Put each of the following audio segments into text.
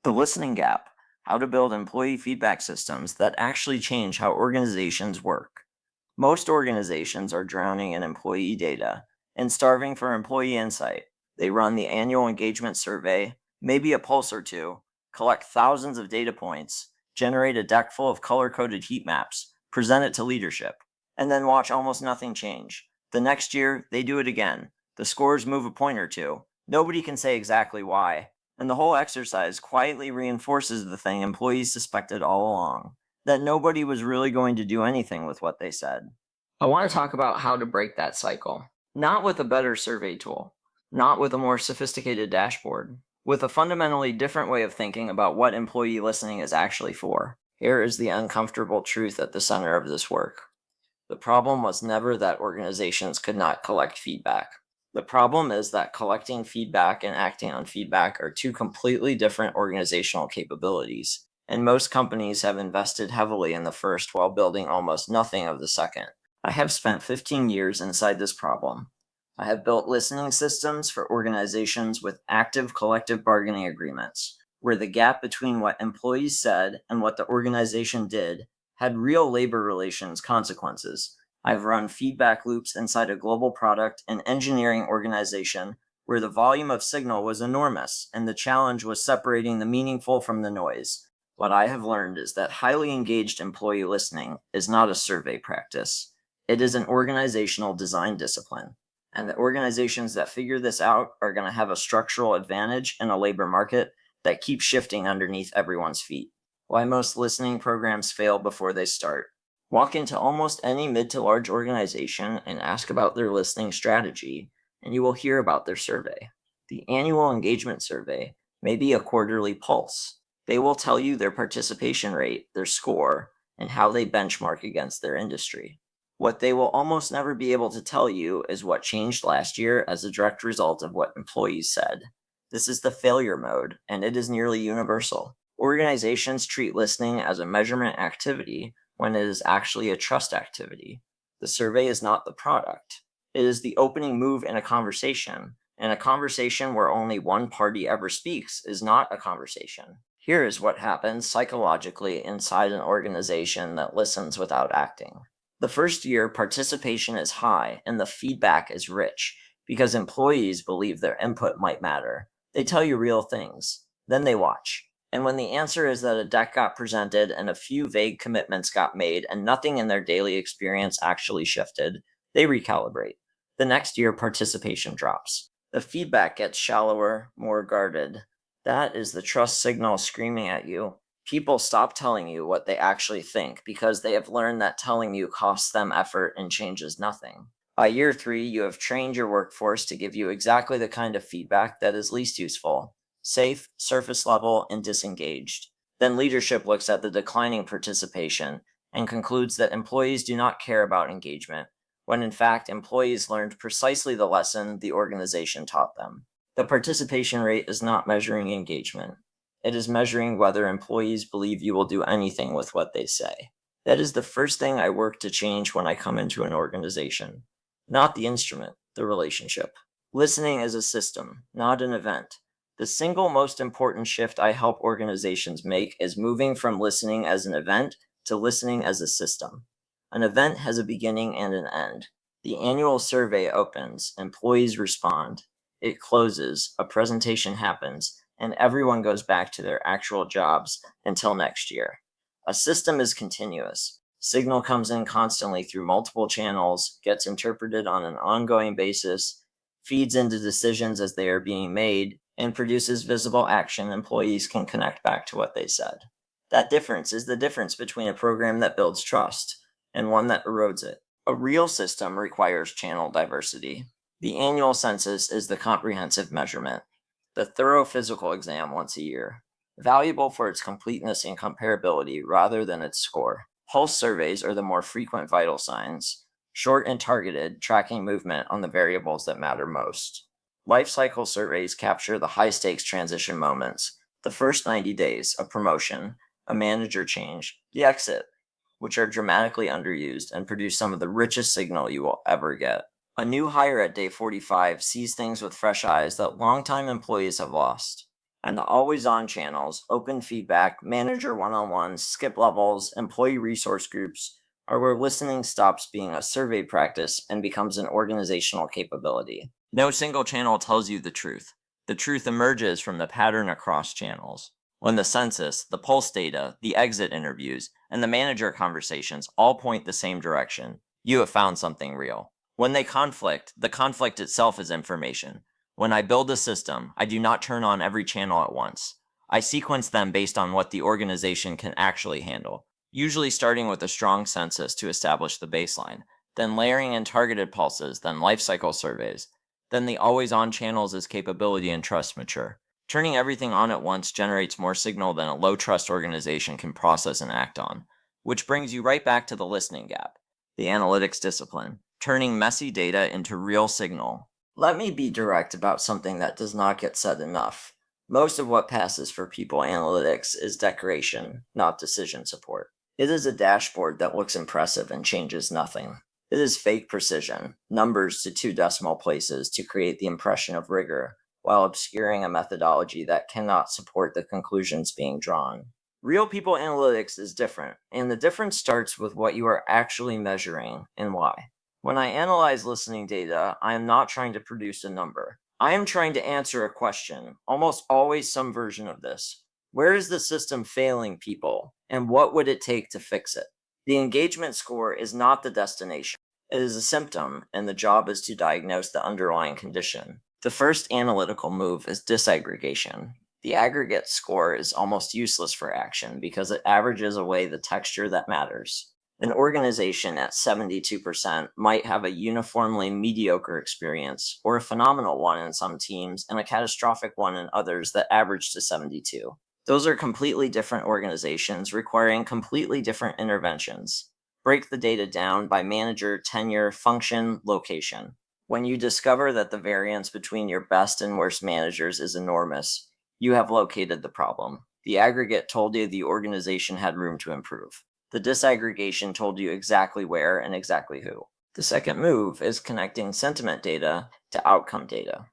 The Listening Gap: How to Build Employee Feedback Systems That Actually Change How Organizations Work. Most organizations are drowning in employee data and starving for employee insight. They run the annual engagement survey, maybe a pulse or two, collect thousands of data points, generate a deck full of color-coded heat maps, present it to leadership, and then watch almost nothing change. The next year, they do it again. The scores move a point or two. Nobody can say exactly why. And the whole exercise quietly reinforces the thing employees suspected all along, that nobody was really going to do anything with what they said. I want to talk about how to break that cycle. Not with a better survey tool, not with a more sophisticated dashboard, with a fundamentally different way of thinking about what employee listening is actually for. Here is the uncomfortable truth at the center of this work. The problem was never that organizations could not collect feedback. The problem is that collecting feedback and acting on feedback are two completely different organizational capabilities, and most companies have invested heavily in the first while building almost nothing of the second. I have spent 15 years inside this problem. I have built listening systems for organizations with active collective bargaining agreements, where the gap between what employees said and what the organization did had real labor relations consequences. I've run feedback loops inside a global product and engineering organization where the volume of signal was enormous and the challenge was separating the meaningful from the noise. What I have learned is that highly engaged employee listening is not a survey practice. It is an organizational design discipline. And the organizations that figure this out are going to have a structural advantage in a labor market that keeps shifting underneath everyone's feet. Why most listening programs fail before they start. Walk into almost any mid to large organization and ask about their listening strategy, and you will hear about their survey. The annual engagement survey may be a quarterly pulse. They will tell you their participation rate, their score, and how they benchmark against their industry. What they will almost never be able to tell you is what changed last year as a direct result of what employees said. This is the failure mode, and it is nearly universal. Organizations treat listening as a measurement activity when it is actually a trust activity. The survey is not the product. It is the opening move in a conversation, and a conversation where only one party ever speaks is not a conversation. Here is what happens psychologically inside an organization that listens without acting. The first year, participation is high and the feedback is rich because employees believe their input might matter. They tell you real things. Then they watch. And when the answer is that a deck got presented and a few vague commitments got made and nothing in their daily experience actually shifted, they recalibrate. The next year, participation drops. The feedback gets shallower, more guarded. That is the trust signal screaming at you. People stop telling you what they actually think because they have learned that telling you costs them effort and changes nothing. By year 3, you have trained your workforce to give you exactly the kind of feedback that is least useful: safe, surface level, and disengaged. Then leadership looks at the declining participation and concludes that employees do not care about engagement, when in fact employees learned precisely the lesson the organization taught them. The participation rate is not measuring engagement. It is measuring whether employees believe you will do anything with what they say. That is the first thing I work to change when I come into an organization. Not the instrument, the relationship. Listening is a system, not an event. The single most important shift I help organizations make is moving from listening as an event to listening as a system. An event has a beginning and an end. The annual survey opens, employees respond. It closes, a presentation happens, and everyone goes back to their actual jobs until next year. A system is continuous. Signal comes in constantly through multiple channels, gets interpreted on an ongoing basis, feeds into decisions as they are being made, and produces visible action employees can connect back to what they said. That difference is the difference between a program that builds trust and one that erodes it. A real system requires channel diversity. The annual census is the comprehensive measurement. The thorough physical exam once a year, valuable for its completeness and comparability rather than its score. Pulse surveys are the more frequent vital signs, short and targeted, tracking movement on the variables that matter most. Life cycle surveys capture the high-stakes transition moments, the first 90 days, a promotion, a manager change, the exit, which are dramatically underused and produce some of the richest signal you will ever get. A new hire at day 45 sees things with fresh eyes that longtime employees have lost. And the always-on channels, open feedback, manager one-on-ones, skip levels, employee resource groups, are where listening stops being a survey practice and becomes an organizational capability. No single channel tells you the truth. The truth emerges from the pattern across channels. When the census, the pulse data, the exit interviews, and the manager conversations all point the same direction, you have found something real. When they conflict, the conflict itself is information. When I build a system, I do not turn on every channel at once. I sequence them based on what the organization can actually handle, usually starting with a strong census to establish the baseline, then layering in targeted pulses, then lifecycle surveys, then the always-on channels as capability and trust mature. Turning everything on at once generates more signal than a low-trust organization can process and act on, which brings you right back to the listening gap, the analytics discipline, turning messy data into real signal. Let me be direct about something that does not get said enough. Most of what passes for people analytics is decoration, not decision support. It is a dashboard that looks impressive and changes nothing. It is fake precision, numbers to 2 decimal places to create the impression of rigor, while obscuring a methodology that cannot support the conclusions being drawn. Real people analytics is different, and the difference starts with what you are actually measuring and why. When I analyze listening data, I am not trying to produce a number. I am trying to answer a question, almost always some version of this. Where is the system failing people, and what would it take to fix it? The engagement score is not the destination. It is a symptom, and the job is to diagnose the underlying condition. The first analytical move is disaggregation. The aggregate score is almost useless for action because it averages away the texture that matters. An organization at 72% might have a uniformly mediocre experience, or a phenomenal one in some teams, and a catastrophic one in others that average to 72. Those are completely different organizations requiring completely different interventions. Break the data down by manager, tenure, function, location. When you discover that the variance between your best and worst managers is enormous, you have located the problem. The aggregate told you the organization had room to improve. The disaggregation told you exactly where and exactly who. The second move is connecting sentiment data to outcome data.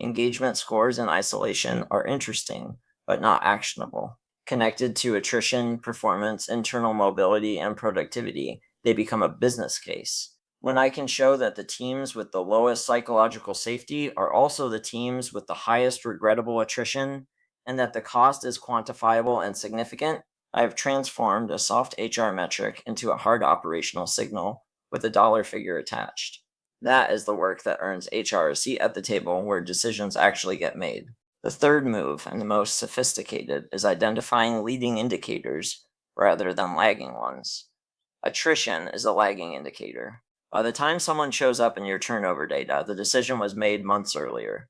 Engagement scores in isolation are interesting, but not actionable. Connected to attrition, performance, internal mobility, and productivity, they become a business case. When I can show that the teams with the lowest psychological safety are also the teams with the highest regrettable attrition, and that the cost is quantifiable and significant, I have transformed a soft HR metric into a hard operational signal with a dollar figure attached. That is the work that earns HR a seat at the table where decisions actually get made. The third move, and the most sophisticated, is identifying leading indicators rather than lagging ones. Attrition is a lagging indicator. By the time someone shows up in your turnover data, the decision was made months earlier.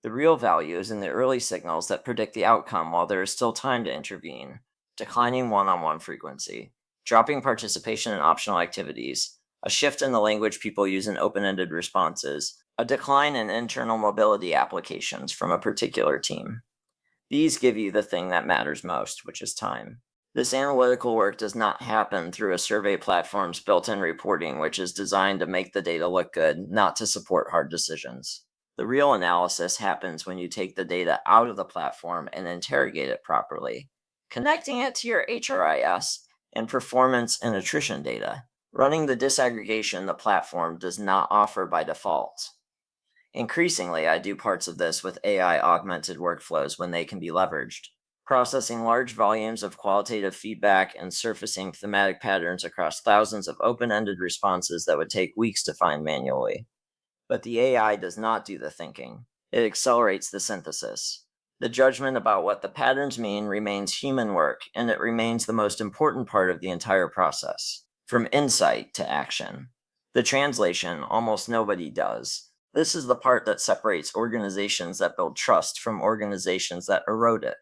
The real value is in the early signals that predict the outcome while there is still time to intervene. Declining one-on-one frequency, dropping participation in optional activities, a shift in the language people use in open-ended responses, a decline in internal mobility applications from a particular team. These give you the thing that matters most, which is time. This analytical work does not happen through a survey platform's built-in reporting, which is designed to make the data look good, not to support hard decisions. The real analysis happens when you take the data out of the platform and interrogate it properly, connecting it to your HRIS and performance and attrition data, running the disaggregation the platform does not offer by default. Increasingly, I do parts of this with AI-augmented workflows when they can be leveraged, processing large volumes of qualitative feedback and surfacing thematic patterns across thousands of open-ended responses that would take weeks to find manually. But the AI does not do the thinking. It accelerates the synthesis. The judgment about what the patterns mean remains human work, and it remains the most important part of the entire process, from insight to action. The translation, almost nobody does. This is the part that separates organizations that build trust from organizations that erode it.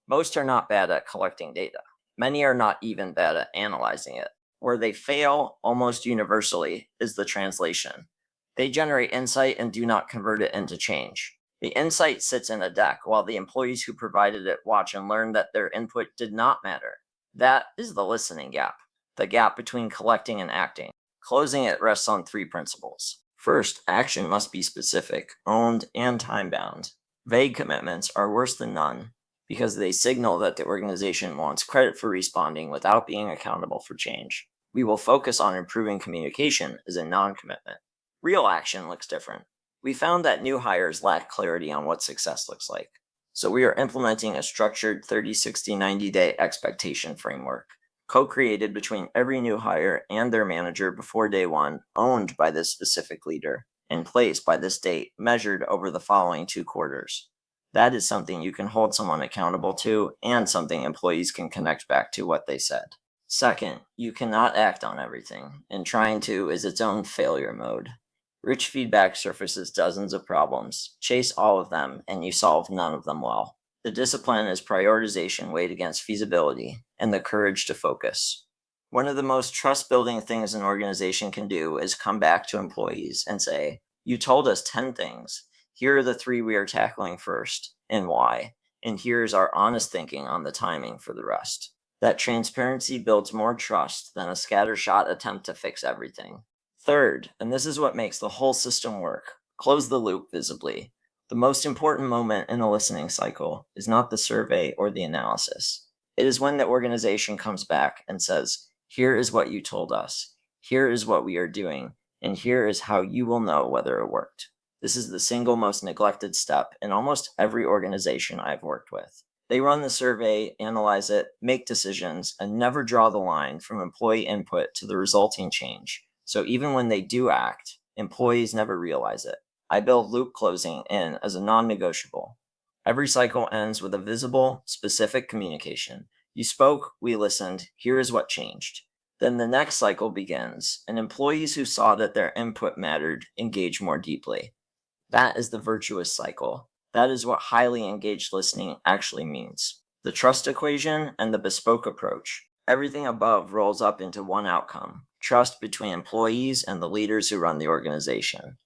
Most are not bad at collecting data. Many are not even bad at analyzing it. Where they fail, almost universally, is the translation. They generate insight and do not convert it into change. The insight sits in a deck, while the employees who provided it watch and learn that their input did not matter. That is the listening gap, the gap between collecting and acting. Closing it rests on 3 principles. First, action must be specific, owned, and time-bound. Vague commitments are worse than none because they signal that the organization wants credit for responding without being accountable for change. We will focus on improving communication as a non-commitment. Real action looks different. We found that new hires lack clarity on what success looks like. So we are implementing a structured 30, 60, 90-day expectation framework, co-created between every new hire and their manager before day one, owned by this specific leader, in place by this date, measured over the following 2 quarters. That is something you can hold someone accountable to and something employees can connect back to what they said. Second, you cannot act on everything, and trying to is its own failure mode. Rich feedback surfaces dozens of problems. Chase all of them, and you solve none of them well. The discipline is prioritization weighed against feasibility and the courage to focus. One of the most trust-building things an organization can do is come back to employees and say, "You told us 10 things. Here are the 3 we are tackling first, and why. And here's our honest thinking on the timing for the rest." That transparency builds more trust than a scattershot attempt to fix everything. Third, and this is what makes the whole system work, close the loop visibly. The most important moment in a listening cycle is not the survey or the analysis. It is when the organization comes back and says, "Here is what you told us. Here is what we are doing. And here is how you will know whether it worked." This is the single most neglected step in almost every organization I've worked with. They run the survey, analyze it, make decisions, and never draw the line from employee input to the resulting change. So even when they do act, employees never realize it. I build loop closing in as a non-negotiable. Every cycle ends with a visible, specific communication. You spoke, we listened, here is what changed. Then the next cycle begins, and employees who saw that their input mattered engage more deeply. That is the virtuous cycle. That is what highly engaged listening actually means. The trust equation and the bespoke approach. Everything above rolls up into one outcome: trust between employees and the leaders who run the organization.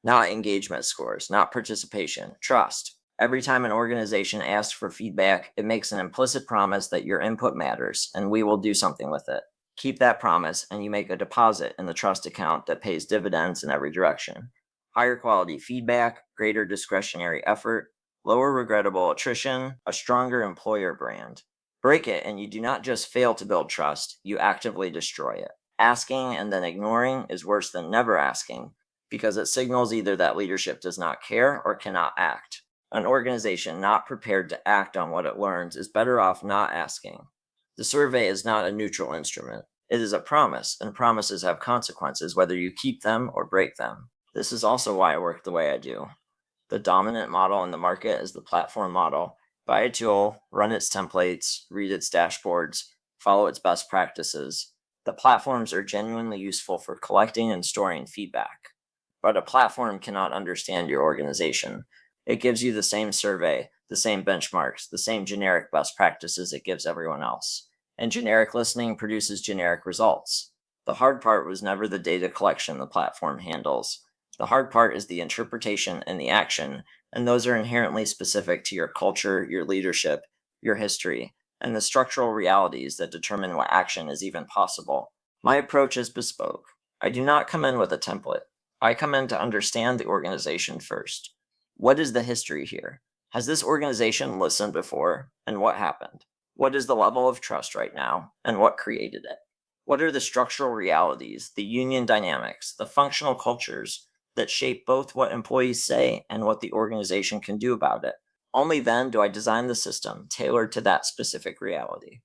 Not engagement scores, not participation, trust. Every time an organization asks for feedback, it makes an implicit promise that your input matters and we will do something with it. Keep that promise and you make a deposit in the trust account that pays dividends in every direction. Higher quality feedback, greater discretionary effort, lower regrettable attrition, a stronger employer brand. Break it and you do not just fail to build trust, you actively destroy it. Asking and then ignoring is worse than never asking, because it signals either that leadership does not care or cannot act. An organization not prepared to act on what it learns is better off not asking. The survey is not a neutral instrument. It is a promise, and promises have consequences whether you keep them or break them. This is also why I work the way I do. The dominant model in the market is the platform model. Buy a tool, run its templates, read its dashboards, follow its best practices. The platforms are genuinely useful for collecting and storing feedback. But a platform cannot understand your organization. It gives you the same survey, the same benchmarks, the same generic best practices it gives everyone else. And generic listening produces generic results. The hard part was never the data collection the platform handles. The hard part is the interpretation and the action, and those are inherently specific to your culture, your leadership, your history, and the structural realities that determine what action is even possible. My approach is bespoke. I do not come in with a template. I come in to understand the organization first. What is the history here? Has this organization listened before, and what happened? What is the level of trust right now, and what created it? What are the structural realities, the union dynamics, the functional cultures that shape both what employees say and what the organization can do about it? Only then do I design the system tailored to that specific reality.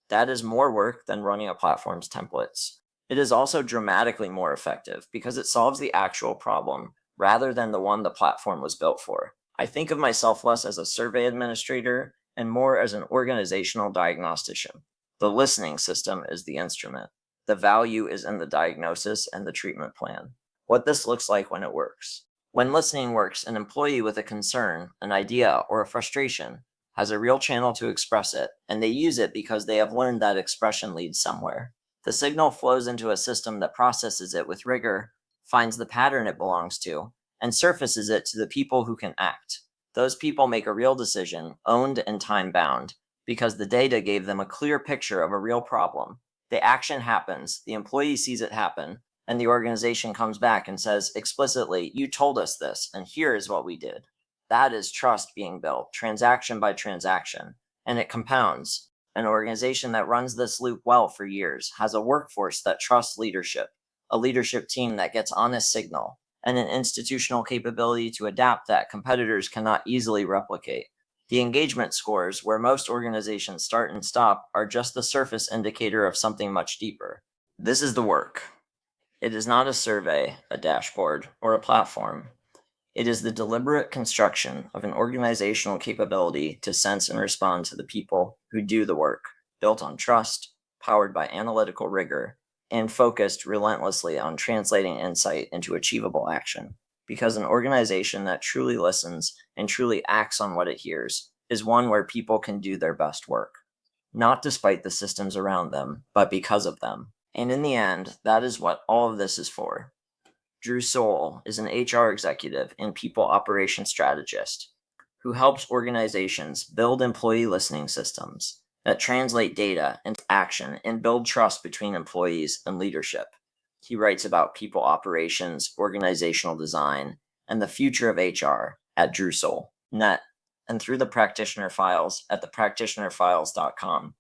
That is more work than running a platform's templates. It is also dramatically more effective because it solves the actual problem rather than the one the platform was built for. I think of myself less as a survey administrator and more as an organizational diagnostician. The listening system is the instrument. The value is in the diagnosis and the treatment plan. What this looks like when it works. When listening works, an employee with a concern, an idea, or a frustration has a real channel to express it, and they use it because they have learned that expression leads somewhere. The signal flows into a system that processes it with rigor, finds the pattern it belongs to, and surfaces it to the people who can act. Those people make a real decision, owned and time-bound, because the data gave them a clear picture of a real problem. The action happens, the employee sees it happen, and the organization comes back and says explicitly, "You told us this, and here is what we did." That is trust being built, transaction by transaction, and it compounds. An organization that runs this loop well for years has a workforce that trusts leadership, a leadership team that gets honest signal, and an institutional capability to adapt that competitors cannot easily replicate. The engagement scores, where most organizations start and stop, are just the surface indicator of something much deeper. This is the work. It is not a survey, a dashboard, or a platform. It is the deliberate construction of an organizational capability to sense and respond to the people who do the work, built on trust, powered by analytical rigor, and focused relentlessly on translating insight into achievable action. Because an organization that truly listens and truly acts on what it hears is one where people can do their best work, not despite the systems around them, but because of them. And in the end, that is what all of this is for. Soule is an HR executive and people operations strategist who helps organizations build employee listening systems that translate data into action and build trust between employees and leadership. He writes about people operations, organizational design, and the future of HR at Soule.net and through the Practitioner Files at thepractitionerfiles.com.